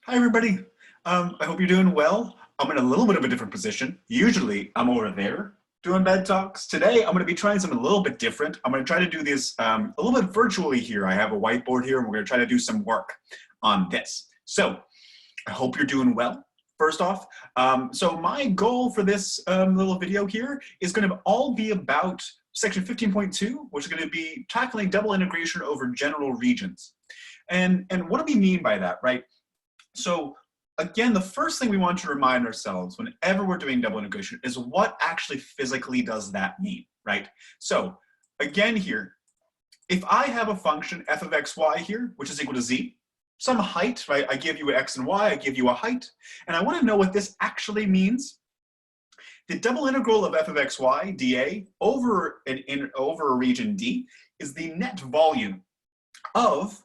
Hi, everybody. I hope you're doing well. I'm in a little bit of a different position. Usually, I'm over there doing bed talks. Today, I'm going to be trying something a little bit different. I'm going to try to do this a little bit virtually here. I have a whiteboard here, and we're going to try to do some work on this. So, I hope you're doing well. First off, so my goal for this little video here is going to all be about section 15.2, which is going to be tackling double integration over general regions. And what do we mean by that, right? So again, the first thing we want to remind ourselves whenever we're doing double integration is what actually physically does that mean, right? So again here, if I have a function f of xy here, which is equal to z, some height, right? I give you x and y, I give you a height, and I want to know what this actually means. The double integral of f of xy dA over a region D is the net volume of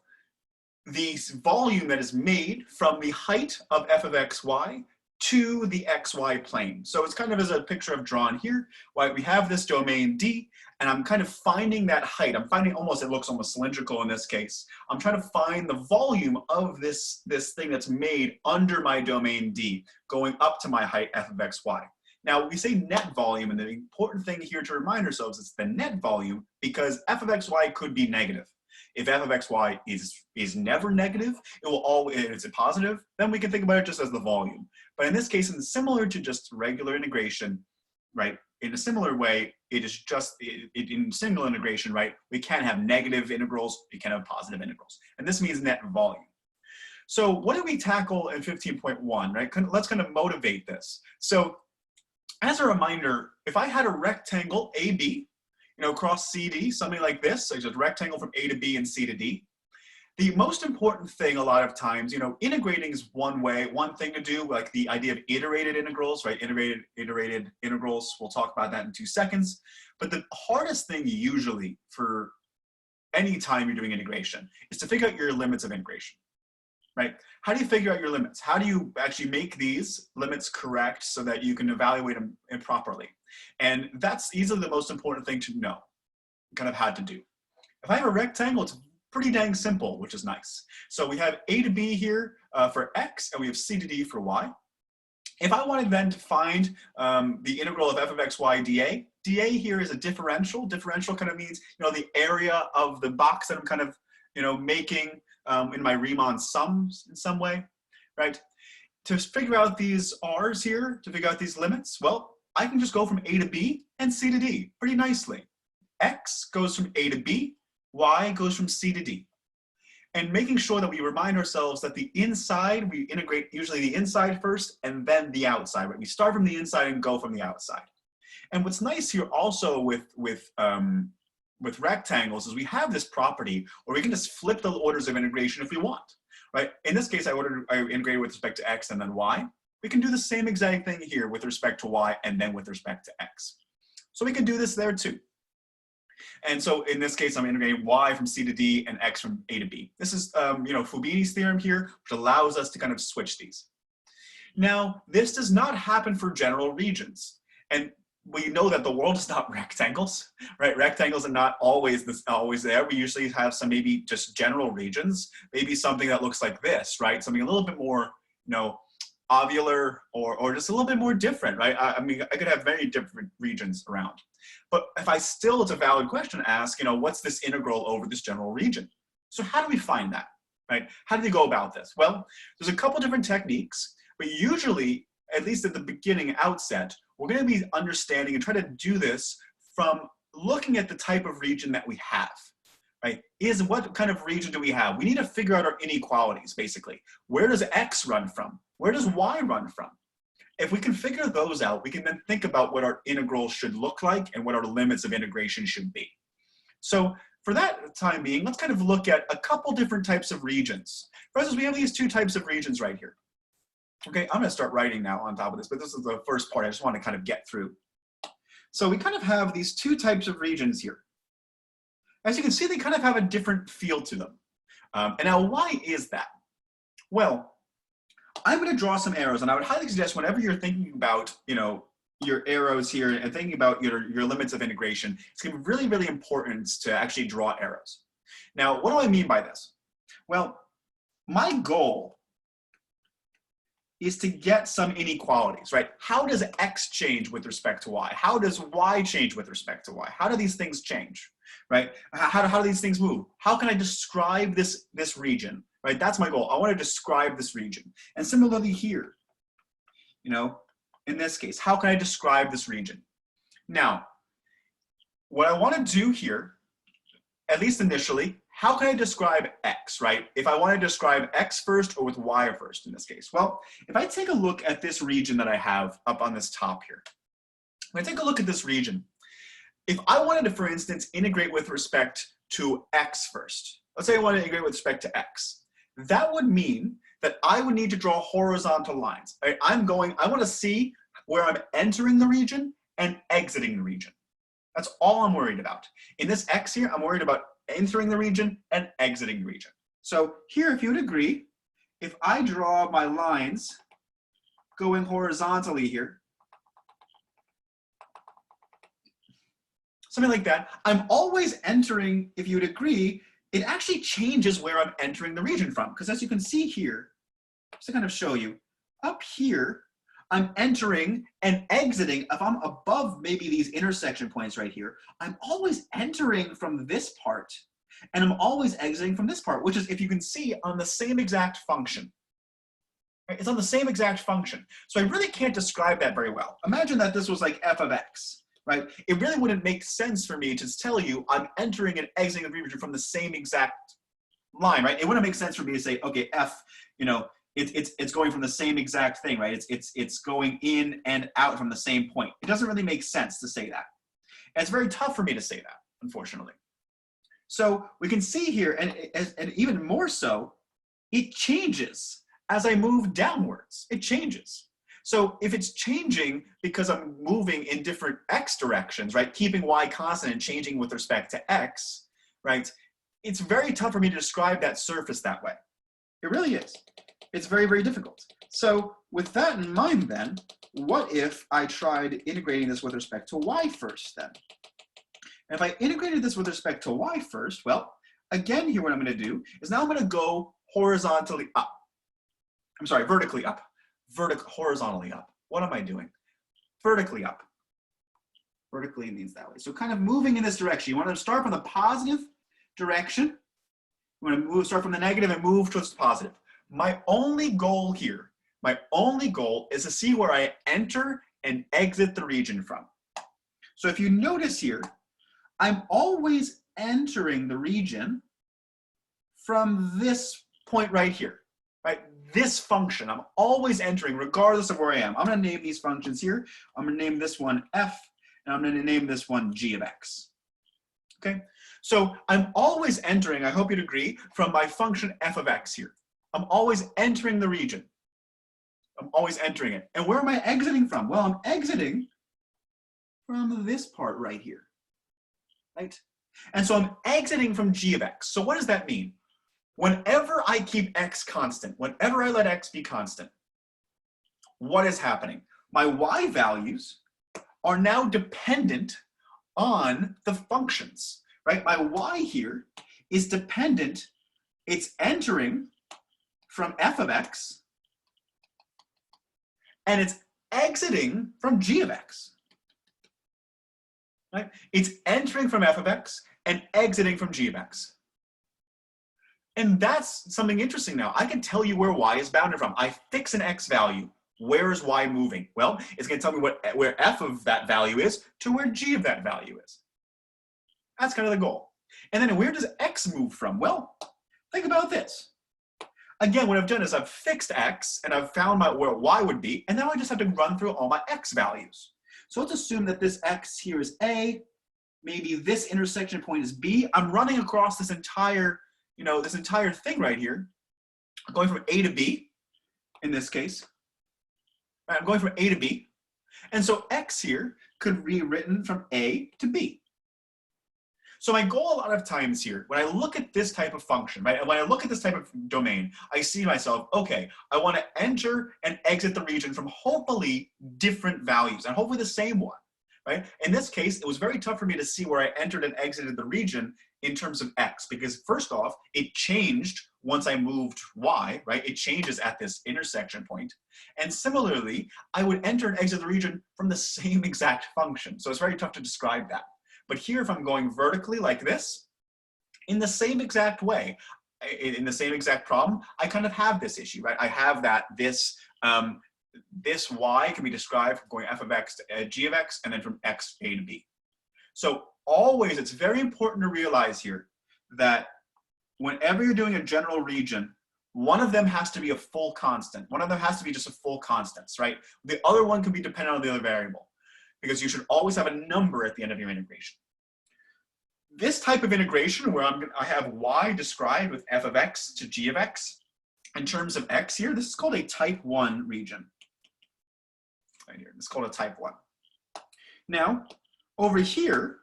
the volume that is made from the height of f of xy to the xy plane. So it's kind of as a picture I've drawn here, right? We have this domain D, and I'm kind of finding that height. I'm finding it looks almost cylindrical in this case. I'm trying to find the volume of this thing that's made under my domain D, going up to my height f of xy. Now, we say net volume, and the important thing here to remind ourselves is the net volume, because f of xy could be negative. If f of xy is never negative, it will always, if it's a positive, then we can think about it just as the volume. But in this case, it's similar to just regular integration, right? In a similar way, it is just, in single integration, right? We can't have negative integrals, we can have positive integrals. And this means net volume. So what do we tackle in 15.1, right? Let's kind of motivate this. So as a reminder, if I had a rectangle AB, across CD, something like this, so it's a rectangle from A to B and C to D. The most important thing a lot of times, integrating is one thing to do, like the idea of iterated integrals, right? Iterated integrals, we'll talk about that in 2 seconds. But the hardest thing usually for any time you're doing integration is to figure out your limits of integration, right? How do you figure out your limits? How do you actually make these limits correct so that you can evaluate them properly? And that's easily the most important thing to know, kind of how to do. If I have a rectangle, it's pretty dang simple, which is nice. So we have A to B here for x, and we have C to D for y. If I wanted then to find the integral of f of xy dA, dA here is a differential. Differential kind of means, the area of the box that I'm kind of, making in my Riemann sums in some way, right? To figure out these r's here, to figure out these limits, well, I can just go from A to B and C to D pretty nicely. X goes from A to B, Y goes from C to D. And making sure that we remind ourselves that the inside, we integrate usually the inside first and then the outside, right? We start from the inside and go from the outside. And what's nice here also with rectangles is we have this property where we can just flip the orders of integration if we want, right? In this case, I integrated with respect to X and then Y. We can do the same exact thing here with respect to y and then with respect to x. So we can do this there too. And so in this case, I'm integrating y from C to D and x from A to B. This is, Fubini's theorem here, which allows us to kind of switch these. Now, this does not happen for general regions. And we know that the world is not rectangles, right? Rectangles are not always there. We usually have some maybe just general regions, maybe something that looks like this, right? Something a little bit more, ovular or just a little bit more different, right? I mean, I could have very different regions around. But if it's a valid question to ask, what's this integral over this general region? So how do we find that, right? How do we go about this? Well, there's a couple different techniques, but usually, at least at the beginning outset, we're going to be understanding and try to do this from looking at the type of region that we have, right? What kind of region do we have? We need to figure out our inequalities, basically. Where does X run from? Where does Y run from? If we can figure those out, we can then think about what our integral should look like and what our limits of integration should be. So for that time being, let's kind of look at a couple different types of regions. For instance, we have these 2 types of regions right here. Okay, I'm going to start writing now on top of this, but this is the first part I just want to kind of get through. So we kind of have these 2 types of regions here. As you can see, they kind of have a different feel to them. And now, why is that? Well, I'm going to draw some arrows, and I would highly suggest whenever you're thinking about, your arrows here and thinking about your limits of integration, it's going to be really, really important to actually draw arrows. Now, what do I mean by this? Well, my goal is to get some inequalities, right? How does X change with respect to Y? How does Y change with respect to Y? How do these things change, right? How do these things move? How can I describe this region, right? That's my goal. I want to describe this region. And similarly here, you know, in this case, how can I describe this region? Now, what I want to do here, at least initially, how can I describe X, right? If I want to describe X first or with Y first in this case. Well, if I take a look at this region that I have up on this top here, when I take a look at this region, if I wanted to, for instance, integrate with respect to X first, let's say I want to integrate with respect to X, that would mean that I would need to draw horizontal lines. Right? I want to see where I'm entering the region and exiting the region. That's all I'm worried about. In this X here, I'm worried about entering the region and exiting the region. So here, if you would agree, if I draw my lines going horizontally here, something like that, I'm always entering, if you would agree, it actually changes where I'm entering the region from. Because as you can see here, just to kind of show you, up here, I'm entering and exiting. If I'm above maybe these intersection points right here, I'm always entering from this part and I'm always exiting from this part, which is, if you can see, on the same exact function. It's on the same exact function. So I really can't describe that very well. Imagine that this was like f of x, right? It really wouldn't make sense for me to tell you I'm entering and exiting the region from the same exact line, right? It wouldn't make sense for me to say, okay, f, you know, it's going from the same exact thing, right? It's going in and out from the same point. It doesn't really make sense to say that. And it's very tough for me to say that, unfortunately. So we can see here, and even more so, it changes as I move downwards. It changes. So if it's changing because I'm moving in different x directions, right, keeping y constant and changing with respect to x, right, it's very tough for me to describe that surface that way. It really is. It's very, very difficult. So with that in mind then, what if I tried integrating this with respect to y first then? And if I integrated this with respect to y first, well, again here what I'm going to do is now I'm going to go horizontally up. I'm sorry, vertically up. Horizontally up. What am I doing? Vertically up. Vertically means that way. So kind of moving in this direction. You want to start from the positive direction. You want to start from the negative and move towards the positive. My only goal here, my only goal is to see where I enter and exit the region from. So if you notice here, I'm always entering the region from this point right here, right? This function, I'm always entering regardless of where I am. I'm going to name these functions here. I'm going to name this one f, and I'm going to name this one g of x. Okay, so I'm always entering, I hope you'd agree, from my function f of x here. I'm always entering the region. I'm always entering it. And where am I exiting from? Well, I'm exiting from this part right here, right? And so I'm exiting from g of x. So what does that mean? Whenever I keep x constant, whenever I let x be constant, what is happening? My y values are now dependent on the functions, right? My y here is dependent, it's entering from f of x, and it's exiting from g of x, right? It's entering from f of x and exiting from g of x. And that's something interesting now. I can tell you where y is bounded from. I fix an x value. Where is y moving? Well, it's going to tell me where f of that value is to where g of that value is. That's kind of the goal. And then where does x move from? Well, think about this. Again, what I've done is I've fixed x and I've found where y would be, and now I just have to run through all my x values. So let's assume that this x here is a, maybe this intersection point is b. I'm running across this entire, this entire thing right here. I'm going from a to b in this case. Right, I'm going from a to b. And so x here could be written from a to b. So my goal a lot of times here, when I look at this type of function, right, and when I look at this type of domain, I see myself, okay, I want to enter and exit the region from hopefully different values, and hopefully the same one, right? In this case, it was very tough for me to see where I entered and exited the region in terms of x, because first off, it changed once I moved y, right? It changes at this intersection point. And similarly, I would enter and exit the region from the same exact function. So it's very tough to describe that. But here, if I'm going vertically like this, in the same exact way, in the same exact problem, I kind of have this issue, right? I have that this y can be described from going f of x to g of x, and then from x, a to b. So always, it's very important to realize here that whenever you're doing a general region, one of them has to be a full constant. One of them has to be just a full constants, right? The other one can be dependent on the other variable, because you should always have a number at the end of your integration. This type of integration where I have y described with f of x to g of x, in terms of x here, this is called a type 1 region. Right here, this is called a type 1. Now, over here,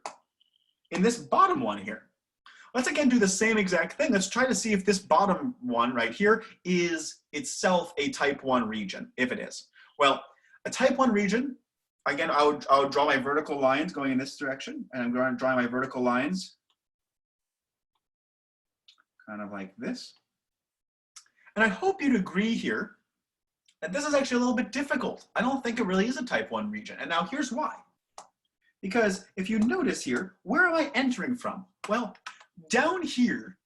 in this bottom one here, let's again do the same exact thing. Let's try to see if this bottom one right here is itself a type 1 region, if it is. Well, a type 1 region, again, I would draw my vertical lines going in this direction, and I'm going to draw my vertical lines kind of like this. And I hope you'd agree here that this is actually a little bit difficult. I don't think it really is a type 1 region. And now here's why. Because if you notice here, where am I entering from? Well, down here,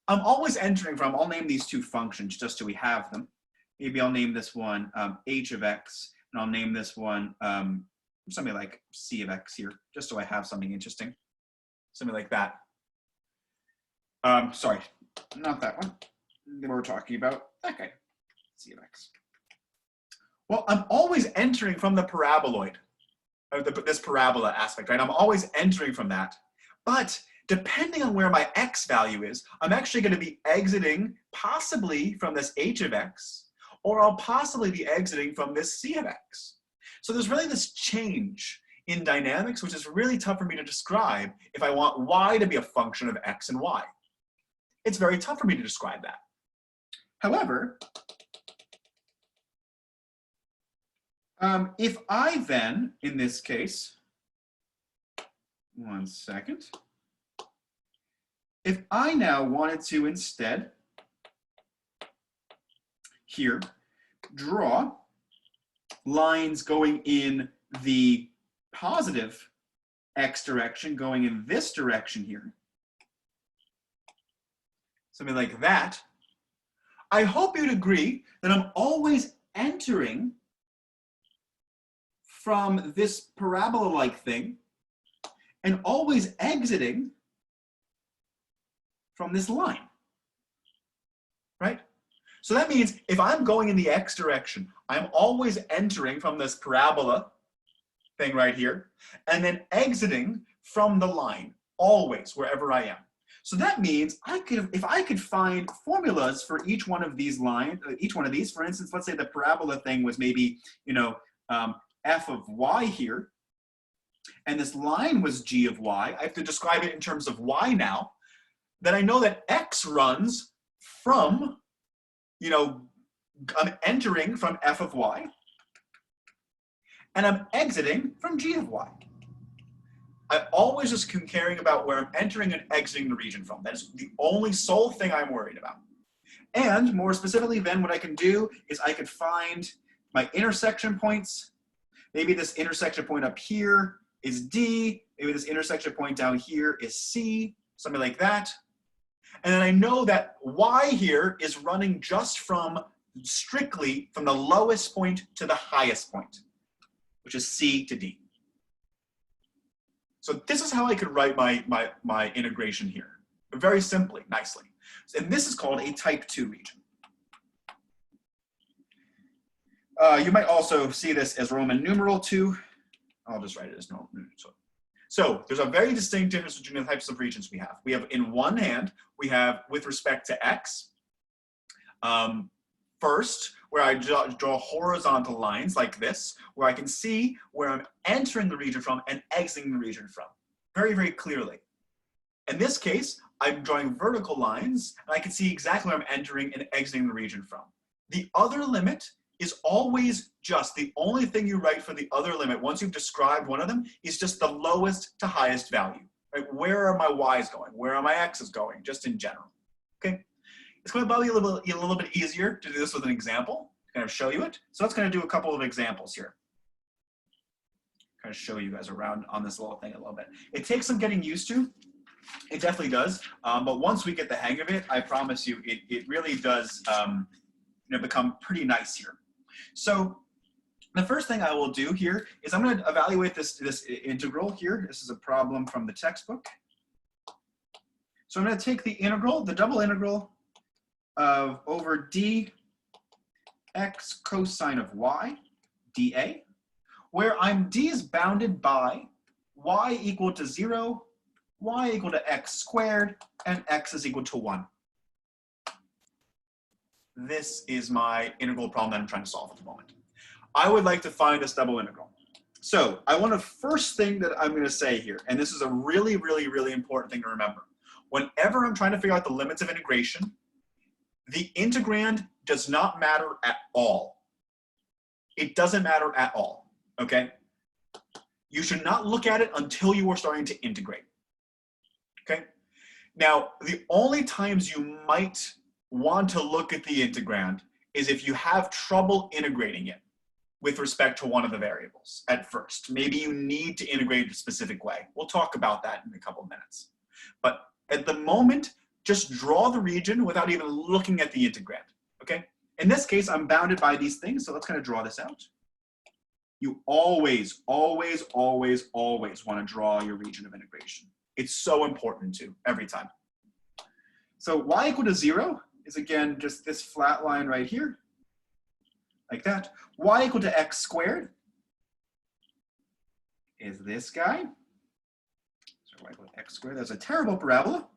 I'm always entering from, I'll name these two functions just so we have them. Maybe I'll name this one h of x, and I'll name this one something like c of x here, just so I have something interesting. Something like that. Sorry, not that one. We're talking about that guy, c of x. Well, I'm always entering from the paraboloid, this parabola aspect, right? I'm always entering from that. But depending on where my x value is, I'm actually going to be exiting possibly from this h of x, or I'll possibly be exiting from this c of x. So there's really this change in dynamics, which is really tough for me to describe if I want y to be a function of x and y. It's very tough for me to describe that. However, if I then, in this case, one second, if I now wanted to instead here draw lines going in the positive x direction, going in this direction here, something like that, I hope you'd agree that I'm always entering from this parabola-like thing and always exiting from this line, right? So that means if I'm going in the x direction, I'm always entering from this parabola thing right here, and then exiting from the line, always, wherever I am. So that means if I could find formulas for each one of these lines, for instance, let's say the parabola thing was maybe, f of y here, and this line was g of y, I have to describe it in terms of y now, then I know that x runs from, I'm entering from f of y, and I'm exiting from g of y. I always just caring about where I'm entering and exiting the region from. That is the only sole thing I'm worried about. And more specifically, then what I can do is I could find my intersection points. Maybe this intersection point up here is D. Maybe this intersection point down here is C, something like that. And then I know that Y here is running just strictly from the lowest point to the highest point, which is C to D. So this is how I could write my integration here, very simply, nicely. And this is called a type 2 region. You might also see this as Roman numeral 2. I'll just write it as normal numeral 2. So there's a very distinct difference between the types of regions we have. We have, in one hand, we have with respect to x, first, where I draw horizontal lines like this, where I can see where I'm entering the region from and exiting the region from, very, very clearly. In this case, I'm drawing vertical lines, and I can see exactly where I'm entering and exiting the region from. The other limit is always just, the only thing you write for the other limit, once you've described one of them, is just the lowest to highest value. Right? Where are my y's going? Where are my x's going? Just in general. Okay. It's going to probably be a little bit easier to do this with an example, kind of show you it. So let's kind of do a couple of examples here. Kind of show you guys around on this little thing a little bit. It takes some getting used to. It definitely does. But once we get the hang of it, I promise you, it really does become pretty nice here. So the first thing I will do here is I'm going to evaluate this integral here. This is a problem from the textbook. So I'm going to take the integral, the double integral of over dx cosine of y, dA, where d is bounded by y equal to 0, y equal to x squared, and x is equal to 1. This is my integral problem that I'm trying to solve at the moment. I would like to find this double integral. So I want to first thing that I'm going to say here, and this is a really, really, really important thing to remember. Whenever I'm trying to figure out the limits of integration, the integrand does not matter at all. It doesn't matter at all, okay? You should not look at it until you are starting to integrate, okay? Now, the only times you might want to look at the integrand is if you have trouble integrating it with respect to one of the variables at first. Maybe you need to integrate it a specific way. We'll talk about that in a couple of minutes. But at the moment, just draw the region without even looking at the integrand, okay? In this case, I'm bounded by these things, so let's kind of draw this out. You always, always, always, always want to draw your region of integration. It's so important to, every time. So y equal to 0 is, again, just this flat line right here, like that. Y equal to x squared is this guy. So y equal to x squared, that's a terrible parabola.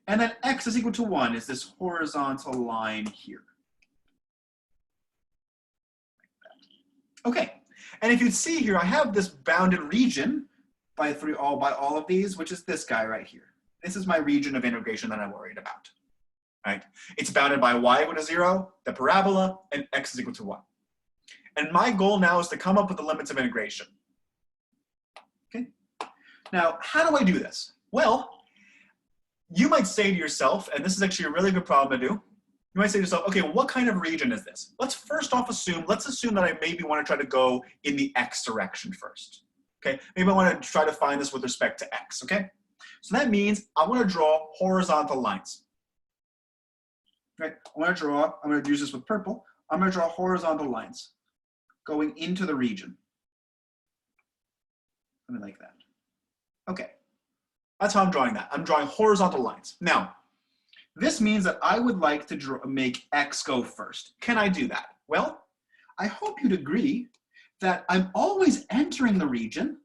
And then x is equal to 1 is this horizontal line here. Like that. Okay, and if you'd see here, I have this bounded region by all of these, which is this guy right here. This is my region of integration that I'm worried about. Right? It's bounded by y equal to 0, the parabola, and x is equal to 1. And my goal now is to come up with the limits of integration. Okay? Now, how do I do this? Well, you might say to yourself, and this is actually a really good problem to do, you might say to yourself, okay, what kind of region is this? Let's first off assume that I maybe want to try to go in the x direction first. Okay? Maybe I want to try to find this with respect to x, okay? So that means I want to draw horizontal lines. Right? I'm going to use this with purple. I'm going to draw horizontal lines going into the region. Something like that. Okay. That's how I'm drawing that. I'm drawing horizontal lines. Now, this means that I would like to make x go first. Can I do that? Well, I hope you'd agree that I'm always entering the region.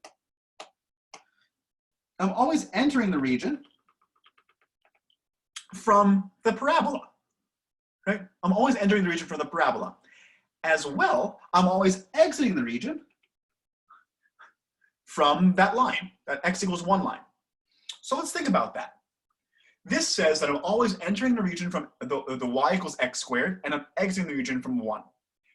I'm always entering the region from the parabola. Right? I'm always entering the region from the parabola. As well, I'm always exiting the region from that line, that x equals 1 line. So let's think about that. This says that I'm always entering the region from the y equals x squared, and I'm exiting the region from 1.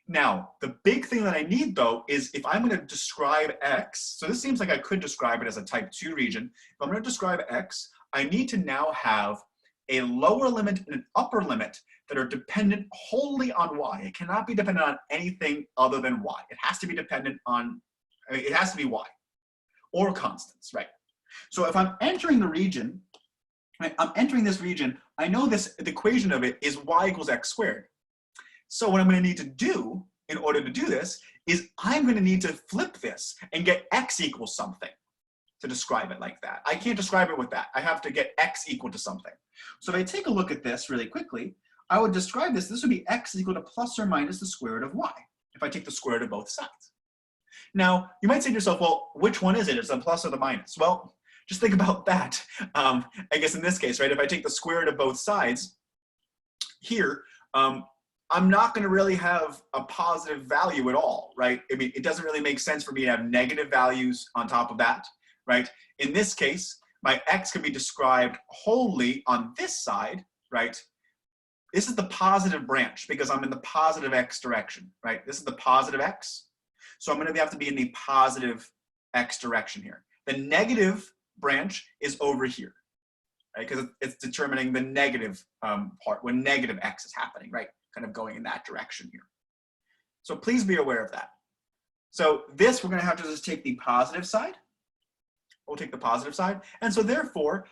Now, the big thing that I need, though, is if I'm going to describe x, so this seems like I could describe it as a type 2 region. If I'm going to describe x, I need to now have a lower limit and an upper limit that are dependent wholly on y. It cannot be dependent on anything other than y. It has to be dependent on, it has to be y, or constants, right? So if I'm entering the region, right, I'm entering this region, I know the equation of it is y equals x squared. So what I'm going to need to do in order to do this is I'm going to need to flip this and get x equals something to describe it like that. I can't describe it with that. I have to get x equal to something. So if I take a look at this really quickly, I would describe this. This would be x is equal to plus or minus the square root of y, if I take the square root of both sides. Now, you might say to yourself, well, which one is it? Is it the plus or the minus? Well, just think about that. I guess in this case, right, if I take the square root of both sides here, I'm not going to really have a positive value at all, right? I mean, it doesn't really make sense for me to have negative values on top of that, right? In this case, my x can be described wholly on this side, right? This is the positive branch because I'm in the positive x direction, right? This is the positive x. So I'm going to have to be in the positive x direction here. The negative branch is over here, right? Because it's determining the negative part when negative x is happening, right? Kind of going in that direction here. So please be aware of that. So this, we're going to have to just take the positive side. We'll take the positive side. And so therefore,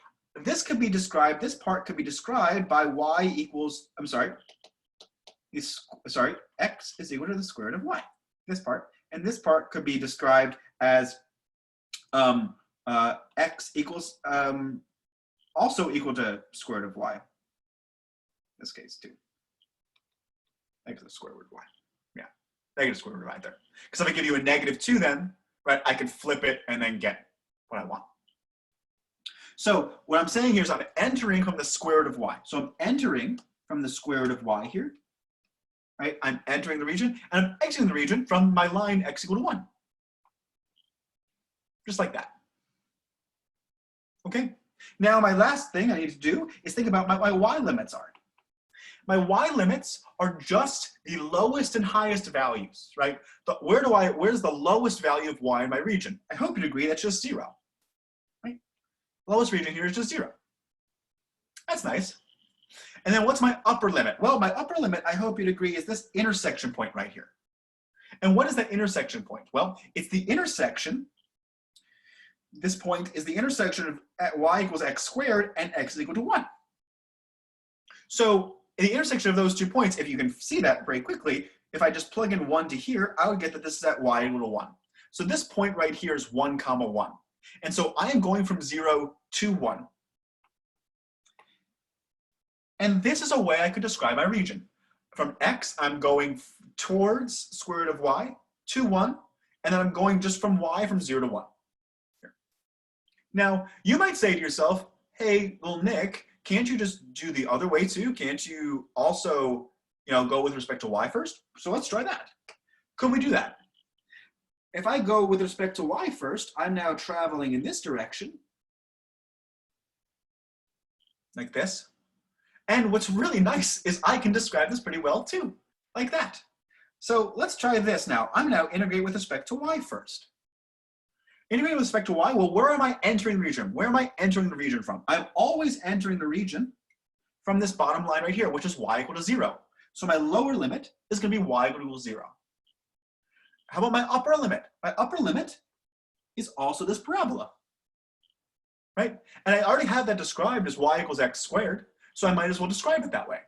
this could be described, this part could be described by y equals, x is equal to the square root of y, this part. And this part could be described as x equals, also equal to square root of y, in this case too. X is the square root of y, yeah, negative square root of y there. Because if I give you a -2 then, right, I can flip it and then get what I want. So what I'm saying here is I'm entering from the square root of y. So I'm entering from the square root of y here, right? I'm entering the region, and I'm exiting the region from my line x equal to 1. Just like that. Okay? Now my last thing I need to do is think about what my y limits are. My y limits are just the lowest and highest values, right? But where's the lowest value of y in my region? I hope you'd agree that's just 0. Lowest region here is just 0. That's nice. And then what's my upper limit? Well, my upper limit, I hope you'd agree, is this intersection point right here. And what is that intersection point? Well, it's the intersection, this point is the intersection of y equals x squared and x is equal to 1. So in the intersection of those 2 points, if you can see that very quickly, if I just plug in 1 to here, I would get that this is at y equal to 1. So this point right here is 1, 1. And so I am going from 0 to 1. And this is a way I could describe my region. From x, I'm going towards square root of y to 1, and then I'm going just from y from 0 to 1. Here. Now, you might say to yourself, hey, little Nick, can't you just do the other way too? Can't you also, go with respect to y first? So let's try that. Could we do that? If I go with respect to y first, I'm now traveling in this direction, like this. And what's really nice is I can describe this pretty well too, like that. So let's try this now. I'm now integrate with respect to y first. Integrate with respect to y, well, where am I entering the region? Where am I entering the region from? I'm always entering the region from this bottom line right here, which is y equal to 0. So my lower limit is going to be y equal to 0. How about my upper limit? My upper limit is also this parabola, right? And I already have that described as y equals x squared, so I might as well describe it that way.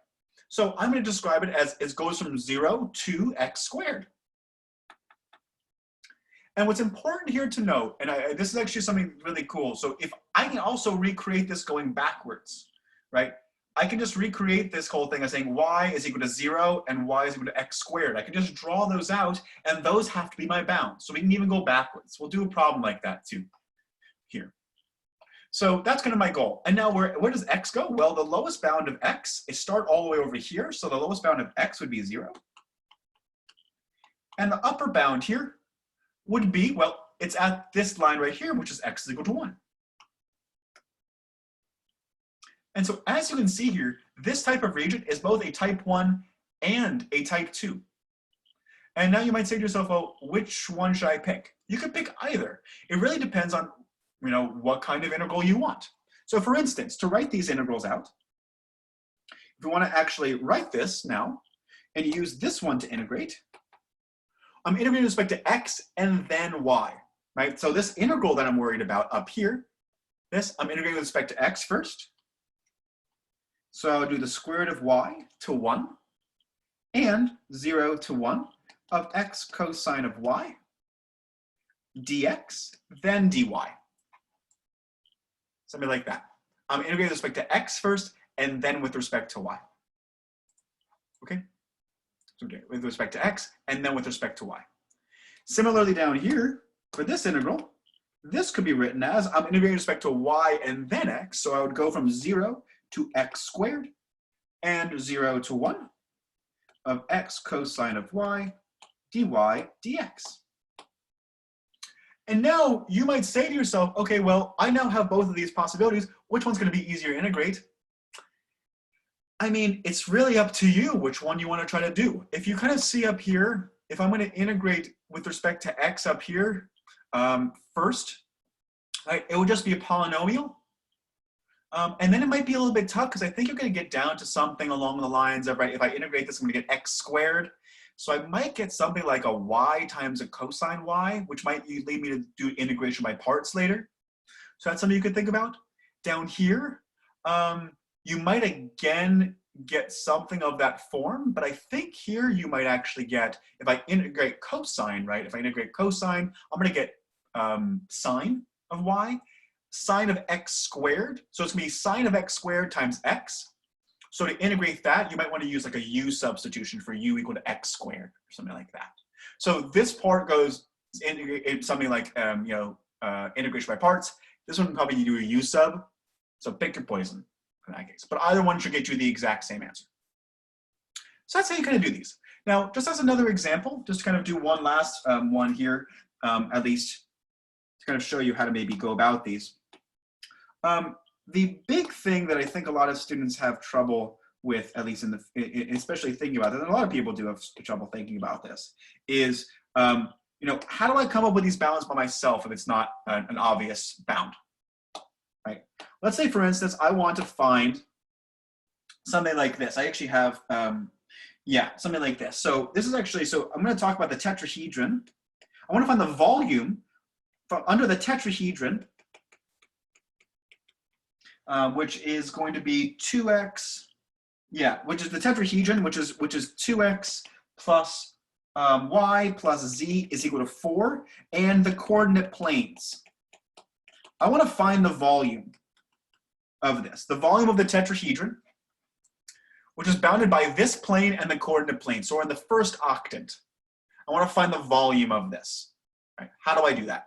So I'm going to describe it as it goes from 0 to x squared. And what's important here to note, and this is actually something really cool, so if I can also recreate this going backwards, right? I can just recreate this whole thing as saying y is equal to 0 and y is equal to x squared. I can just draw those out, and those have to be my bounds. So we can even go backwards. We'll do a problem like that too here. So that's kind of my goal. And now where does x go? Well, the lowest bound of x is start all the way over here. So the lowest bound of x would be 0. And the upper bound here would be, well, it's at this line right here, which is x is equal to 1. And so as you can see here, this type of region is both a type 1 and a type 2. And now you might say to yourself, well, which one should I pick? You could pick either. It really depends on, what kind of integral you want. So for instance, to write these integrals out, if we want to actually write this now and use this one to integrate, I'm integrating with respect to x and then y, right? So this integral that I'm worried about up here, I'm integrating with respect to x first. So I'll do the square root of y to 1 and 0 to 1 of x cosine of y dx, then dy. Something like that. I'm integrating with respect to x first and then with respect to y. Okay? So with respect to x and then with respect to y. Similarly down here, for this integral, this could be written as I'm integrating with respect to y and then x. So I would go from 0 to x squared and 0 to 1 of x cosine of y dy dx. And now you might say to yourself, okay, well, I now have both of these possibilities. Which one's going to be easier to integrate? I mean, it's really up to you which one you want to try to do. If you kind of see up here, if I'm going to integrate with respect to x up here first, right? It would just be a polynomial. And then it might be a little bit tough because I think you're going to get down to something along the lines of, right, if I integrate this, I'm going to get x squared. So I might get something like a y times a cosine y, which might lead me to do integration by parts later. So that's something you could think about. Down here, you might again get something of that form, but I think here you might actually get, if I integrate cosine, right? If I integrate cosine, I'm going to get sine of y, sine of x squared. So it's going to be sine of x squared times x. So to integrate that, you might want to use like a u substitution for u equal to x squared or something like that. So this part goes something like integration by parts. This one probably you do a u sub. So pick your poison in that case. But either one should get you the exact same answer. So that's how you kind of do these. Now, just as another example, just to kind of do one last one here, at least to kind of show you how to maybe go about these. The big thing that I think a lot of students have trouble with, at least especially thinking about it, and a lot of people do have trouble thinking about this, is how do I come up with these bounds by myself if it's not an obvious bound, right? Let's say, for instance, I want to find something like this. I actually have, something like this. So this is actually, so I'm going to talk about the tetrahedron. I want to find the volume from under the tetrahedron, which is going to be 2x, which is the tetrahedron, which is 2x plus y plus z is equal to 4, and the coordinate planes. I want to find the volume of this, the volume of the tetrahedron, which is bounded by this plane and the coordinate plane. So we're in the first octant. I want to find the volume of this. Right? How do I do that?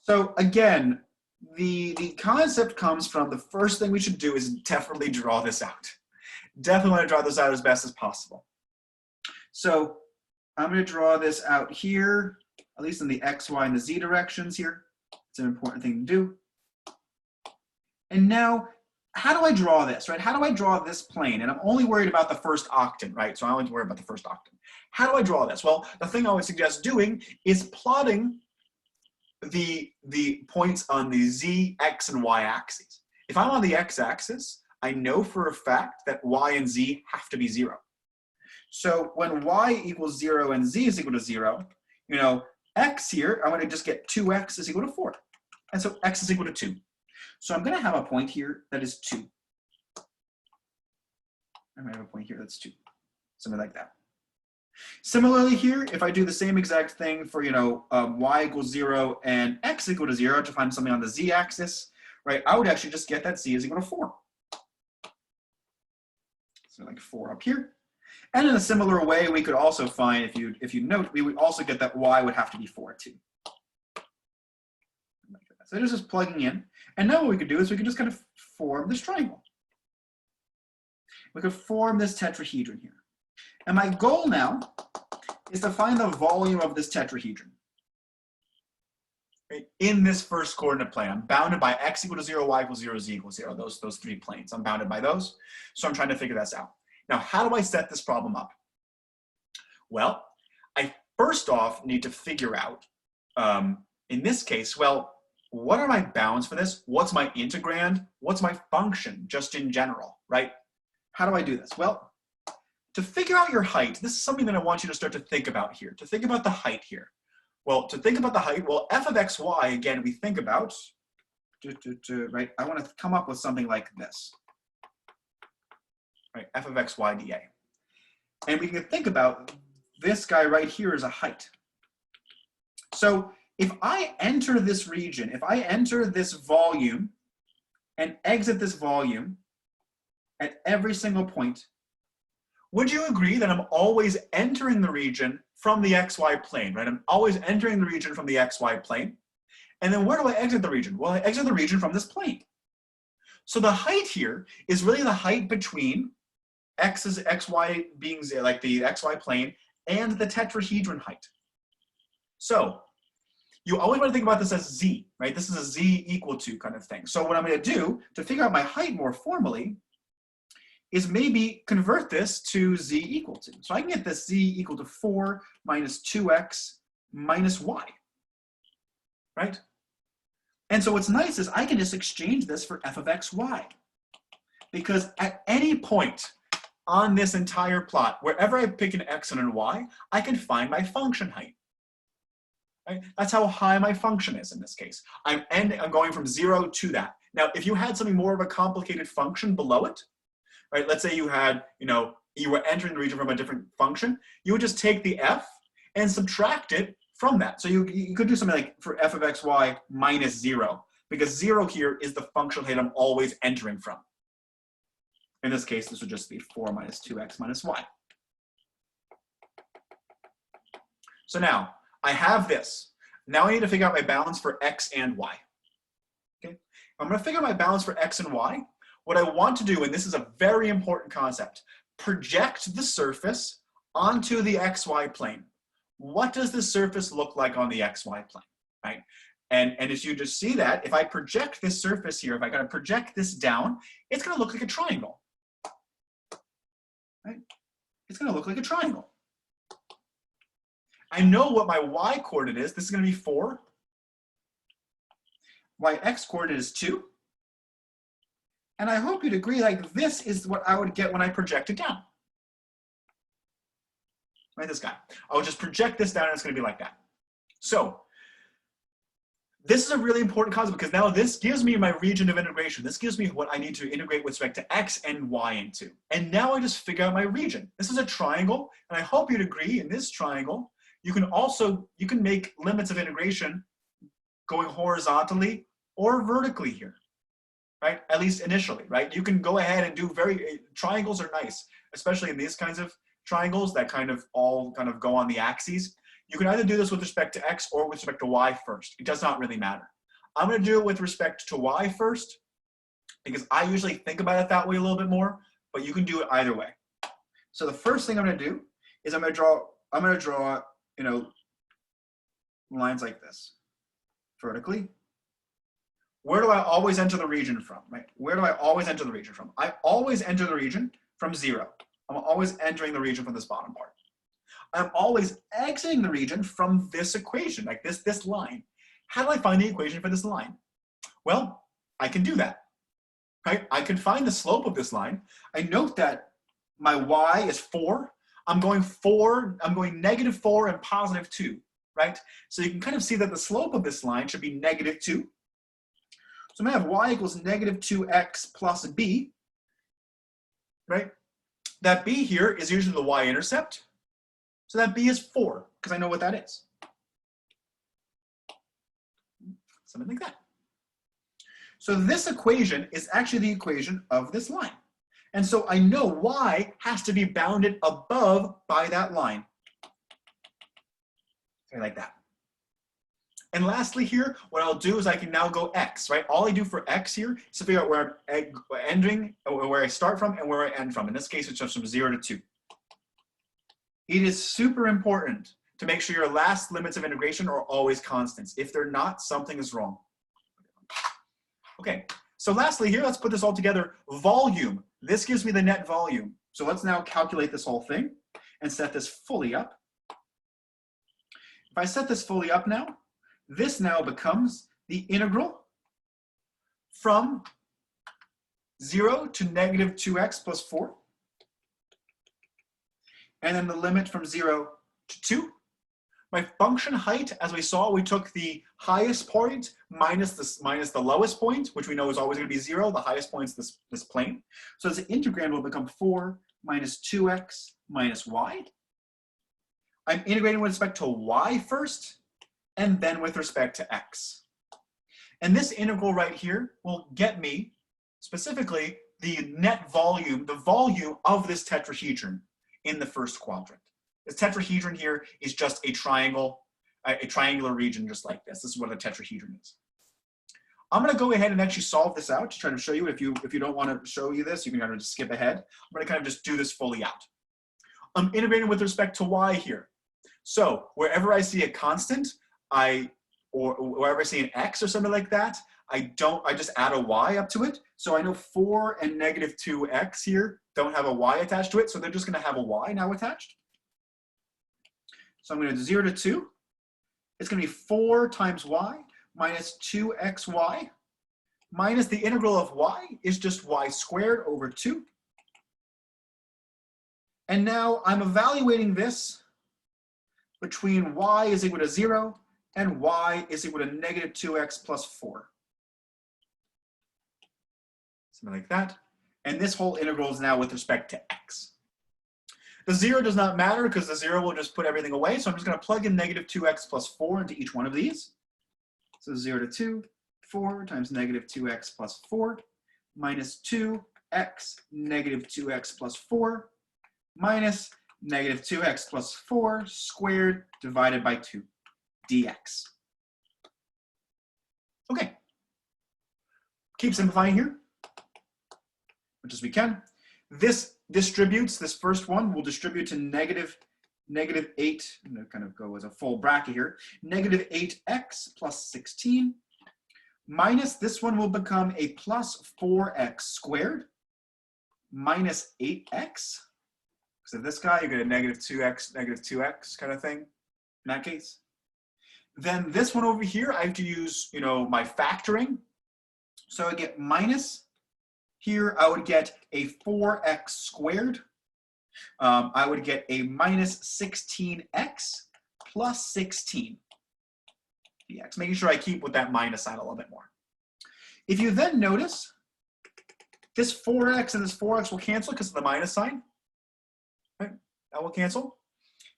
So again, the concept comes from the first thing we should do is definitely draw this out. Definitely want to draw this out as best as possible. So I'm going to draw this out here, at least in the x, y, and the z directions here. It's an important thing to do. And now, how do I draw this, right? How do I draw this plane? And I'm only worried about the first octant, right? So I only worry about the first octant. How do I draw this? Well, the thing I would suggest doing is plotting the points on the z, x, and y axes. If I'm on the x-axis, I know for a fact that y and z have to be 0. So when y equals 0 and z is equal to 0, x here, I'm going to just get 2x is equal to 4. And so x is equal to 2. So I'm going to have a point here that is 2. I'm going to have a point here that's 2. Something like that. Similarly here, if I do the same exact thing for, y equals 0 and x equal to 0 to find something on the z-axis, right, I would actually just get that z is equal to 4. So like 4 up here. And in a similar way, we could also find, if you note, we would also get that y would have to be 4 too. So it is just plugging in. And now what we could do is we could just kind of form this triangle. We could form this tetrahedron here. And my goal now is to find the volume of this tetrahedron. Right? In this first coordinate plane, I'm bounded by x equal to 0, y equals 0, z equals 0, those 3 planes. I'm bounded by those. So I'm trying to figure this out. Now, how do I set this problem up? Well, I first off need to figure out, in this case, well, what are my bounds for this? What's my integrand? What's my function, just in general, right? How do I do this? Well, to figure out your height, this is something that I want you to start to think about here, to think about the height here. Well, to think about the height, well, f of xy, again, we think about, right? I want to come up with something like this, right? F of xy dA. And we can think about this guy right here as a height. So if I enter this region, if I enter this volume and exit this volume at every single point, would you agree that I'm always entering the region from the xy plane, right? I'm always entering the region from the xy plane. And then where do I exit the region? Well, I exit the region from this plane. So the height here is really the height between xy being like the xy plane and the tetrahedron height. So you always want to think about this as z, right? This is a z equal to kind of thing. So what I'm going to do to figure out my height more formally is maybe convert this to z equal to. So I can get this z equal to 4 minus 2x minus y, right? And so what's nice is I can just exchange this for f of xy. Because at any point on this entire plot, wherever I pick an x and a y, I can find my function height. Right? That's how high my function is in this case. I'm going from 0 to that. Now, if you had something more of a complicated function below it, right? Let's say you had, you were entering the region from a different function, you would just take the f and subtract it from that. So you could do something like for f of xy minus 0, because 0 here is the functional height I'm always entering from. In this case, this would just be 4 minus 2x minus y. So now, I have this. Now I need to figure out my balance for x and y. Okay? I'm going to figure out my balance for x and y. What I want to do, and this is a very important concept, project the surface onto the xy plane. What does the surface look like on the xy plane, right? And as you just see that, if I project this surface here, if I gotta project this down, it's gonna look like a triangle, right? It's gonna look like a triangle. I know what my y coordinate is. This is gonna be 4. My x coordinate is 2. And I hope you'd agree, like this is what I would get when I project it down. Right, this guy. I'll just project this down and it's gonna be like that. So, this is a really important concept because now this gives me my region of integration. This gives me what I need to integrate with respect to x and y into. And now I just figure out my region. This is a triangle, and I hope you'd agree in this triangle, you can make limits of integration going horizontally or vertically here, right? At least initially, right? You can go ahead and do triangles are nice, especially in these kinds of triangles that all go on the axes. You can either do this with respect to x or with respect to y first. It does not really matter. I'm going to do it with respect to y first because I usually think about it that way a little bit more, but you can do it either way. So the first thing I'm going to do is I'm going to draw, lines like this vertically. Where do I always enter the region from, right? Where do I always enter the region from? I always enter the region from 0. I'm always entering the region from this bottom part. I'm always exiting the region from this equation, like this line. How do I find the equation for this line? Well, I can do that, right? I can find the slope of this line. I note that my y is 4. I'm going -4 and +2, right? So you can kind of see that the slope of this line should be -2. So I'm gonna have y equals -2x plus b, right? That b here is usually the y-intercept. So that b is 4, because I know what that is. Something like that. So this equation is actually the equation of this line. And so I know y has to be bounded above by that line. Something like that. And lastly here, what I'll do is I can now go x, right? All I do for x here is to figure out where I'm ending, or where I start from and where I end from. In this case, it's just from 0 to 2. It is super important to make sure your last limits of integration are always constants. If they're not, something is wrong. Okay, so lastly here, let's put this all together. Volume, this gives me the net volume. So let's now calculate this whole thing and set this fully up. If I set this fully up now, this now becomes the integral from 0 to -2x plus 4. And then the limit from 0 to 2. My function height, as we saw, we took the highest point minus the lowest point, which we know is always going to be 0. The highest point is this plane. So this integrand will become 4 minus 2x minus y. I'm integrating with respect to y first, and then with respect to x. And this integral right here will get me, specifically, the net volume, the volume of this tetrahedron in the first quadrant. This tetrahedron here is just a triangle, a triangular region just like this. This is what a tetrahedron is. I'm going to go ahead and actually solve this out to try to show you. If you don't want to show you this, you can kind of just skip ahead. I'm going to kind of just do this fully out. I'm integrating with respect to y here. So wherever I see a constant, or wherever I see an x or something like that, I just add a y up to it. So I know 4 and -2x here don't have a y attached to it, so they're just going to have a y now attached. So I'm going to do 0 to 2. It's going to be 4 times y minus 2xy minus the integral of y is just y squared over 2. And now I'm evaluating this between y is equal to 0 and y is equal to negative 2x plus 4. Something like that. And this whole integral is now with respect to x. The 0 does not matter because the 0 will just put everything away. So I'm just going to plug in negative 2x plus 4 into each one of these. So 0 to 2, 4 times negative 2x plus 4 minus 2x negative 2x plus 4 minus negative 2x plus 4 squared divided by 2 dx. Okay. Keep simplifying here, much as we can. This distributes, this first one will distribute to negative 8, I'm going to kind of go as a full bracket here, negative 8x plus 16 minus this one will become a plus 4x squared minus 8x. So this guy, you get a negative 2x kind of thing in that case. Then this one over here, I have to use, my factoring. So I get minus, here I would get a 4x squared. I would get a minus 16x plus 16 dx, making sure I keep with that minus sign a little bit more. If you then notice, this 4x and this 4x will cancel because of the minus sign. Right? That will cancel.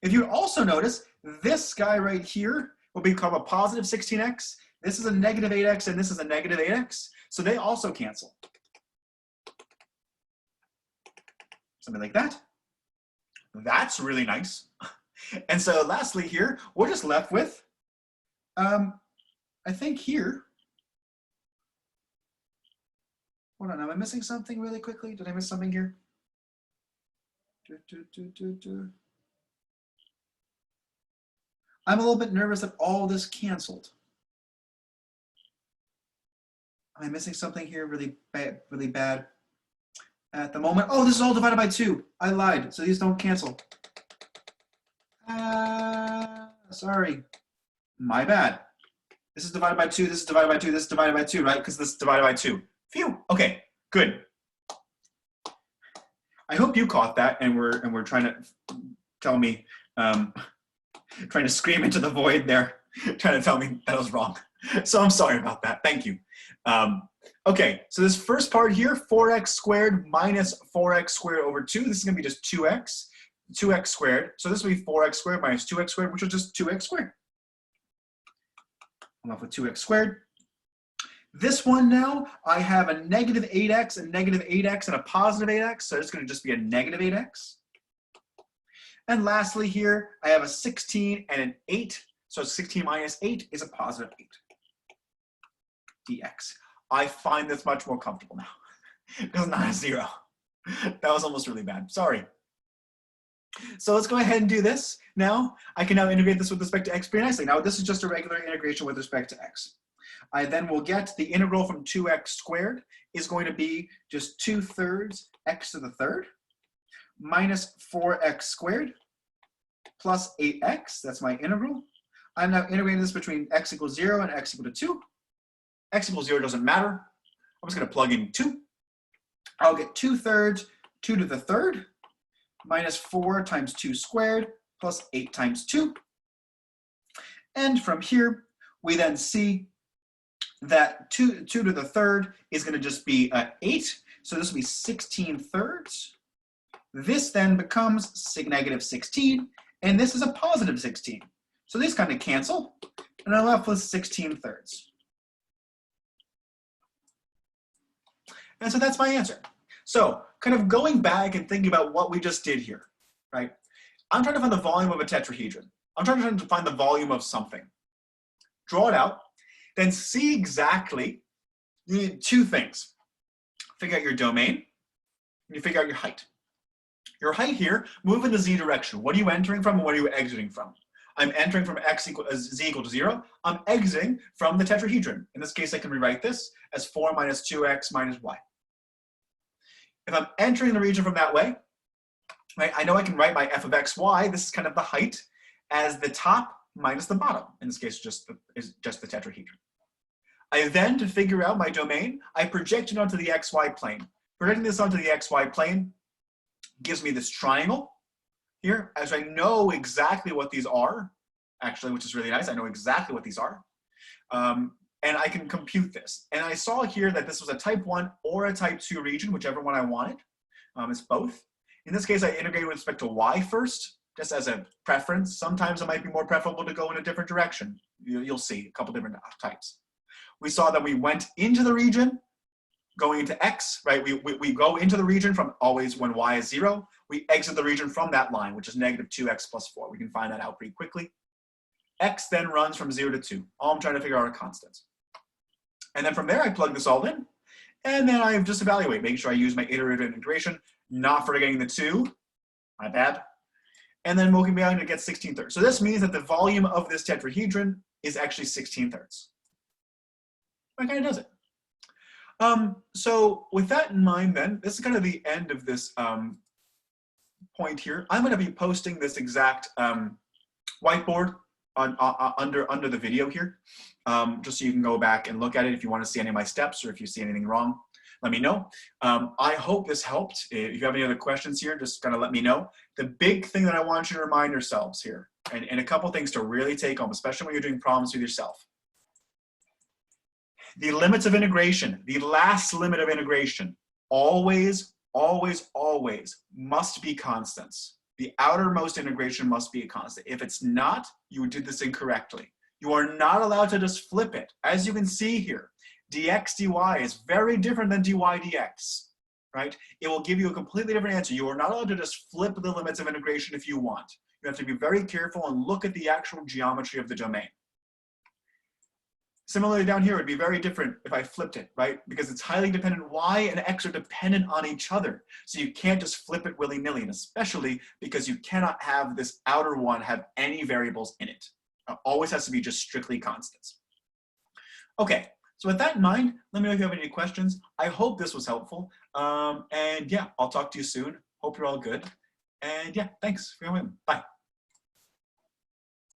If you also notice, this guy right here will become a positive 16x. This is a negative 8x and this is a negative 8x. So they also cancel. Something like that. That's really nice. And so lastly here, we're just left with, I think here, hold on, am I missing something really quickly? Did I miss something here? I'm a little bit nervous that all this canceled. Am I missing something here really bad? At the moment, oh, this is all divided by 2. I lied, so these don't cancel. Sorry, my bad. This is divided by 2, this is divided by 2, this is divided by 2, right? Because this is divided by 2. Phew, okay, good. I hope you caught that and we're trying to tell me, trying to scream into the void there, trying to tell me that I was wrong. So I'm sorry about that, thank you. Okay, so this first part here, 4x squared minus 4x squared over 2, this is going to be just 2x squared. So this will be 4x squared minus 2x squared, which is just 2x squared. I'm left with 2x squared. This one now, I have a negative 8x, and a positive 8x, so it's going to just be a negative 8x. And lastly here, I have a 16 and an 8, so 16 minus 8 is a positive 8 dx. I find this much more comfortable now because it's not a 0. That was almost really bad. Sorry. So let's go ahead and do this. Now, I can now integrate this with respect to x pretty nicely. Now, this is just a regular integration with respect to x. I then will get the integral from 2x squared is going to be just 2/3 x to the third minus 4x squared plus 8x. That's my integral. I'm now integrating this between x equals 0 and x equal to 2. X equals 0 doesn't matter. I'm just going to plug in 2. I'll get 2/3, 2 to the third, minus 4 times 2 squared, plus 8 times 2. And from here, we then see that 2 to the third is going to just be 8. So this will be 16/3. This then becomes negative 16, and this is a positive 16. So these kind of cancel, and I'm left with 16/3. And so that's my answer. So kind of going back and thinking about what we just did here, right? I'm trying to find the volume of a tetrahedron. I'm trying to find the volume of something. Draw it out, then see exactly, you need 2 things. Figure out your domain, and you figure out your height. Your height here, move in the z direction. What are you entering from and what are you exiting from? I'm entering from z equal to 0. I'm exiting from the tetrahedron. In this case, I can rewrite this as 4 minus 2x minus y. If I'm entering the region from that way, right, I know I can write my f of x, y, this is kind of the height, as the top minus the bottom. In this case, is just the tetrahedron. I then, to figure out my domain, I project it onto the XY plane. Projecting this onto the XY plane gives me this triangle here, as I know exactly what these are, actually, which is really nice. I know exactly what these are. And I can compute this. And I saw here that this was a type 1 or a type 2 region, whichever one I wanted. It's both. In this case, I integrated with respect to y first, just as a preference. Sometimes it might be more preferable to go in a different direction. You'll see a couple different types. We saw that we went into the region, going into x, right? We go into the region from always when y is 0. We exit the region from that line, which is negative 2x plus 4. We can find that out pretty quickly. X then runs from 0 to 2. All I'm trying to figure out are constants. And then from there, I plug this all in. And then I just evaluate, making sure I use my iterative integration, not forgetting the 2. My bad. And then we'll be able to get 16/3. So this means that the volume of this tetrahedron is actually 16/3. That kind of does it. So with that in mind then, this is kind of the end of this point here. I'm going to be posting this exact whiteboard under the video here, just so you can go back and look at it if you want to see any of my steps or if you see anything wrong. Let me know. I hope this helped. If you have any other questions here, just kind of let me know. The big thing that I want you to remind yourselves here, and a couple things to really take home, especially when you're doing problems with yourself. The limits of integration, the last limit of integration, always, always, always must be constants. The outermost integration must be a constant. If it's not, you did this incorrectly. You are not allowed to just flip it. As you can see here, dx dy is very different than dy dx, right? It will give you a completely different answer. You are not allowed to just flip the limits of integration if you want. You have to be very careful and look at the actual geometry of the domain. Similarly down here, it would be very different if I flipped it, right? Because it's highly dependent. Y and x are dependent on each other. So you can't just flip it willy-nilly, and especially because you cannot have this outer one have any variables in it. It always has to be just strictly constants. Okay, so with that in mind, let me know if you have any questions. I hope this was helpful. And yeah, I'll talk to you soon. Hope you're all good. And yeah, thanks for coming. Bye.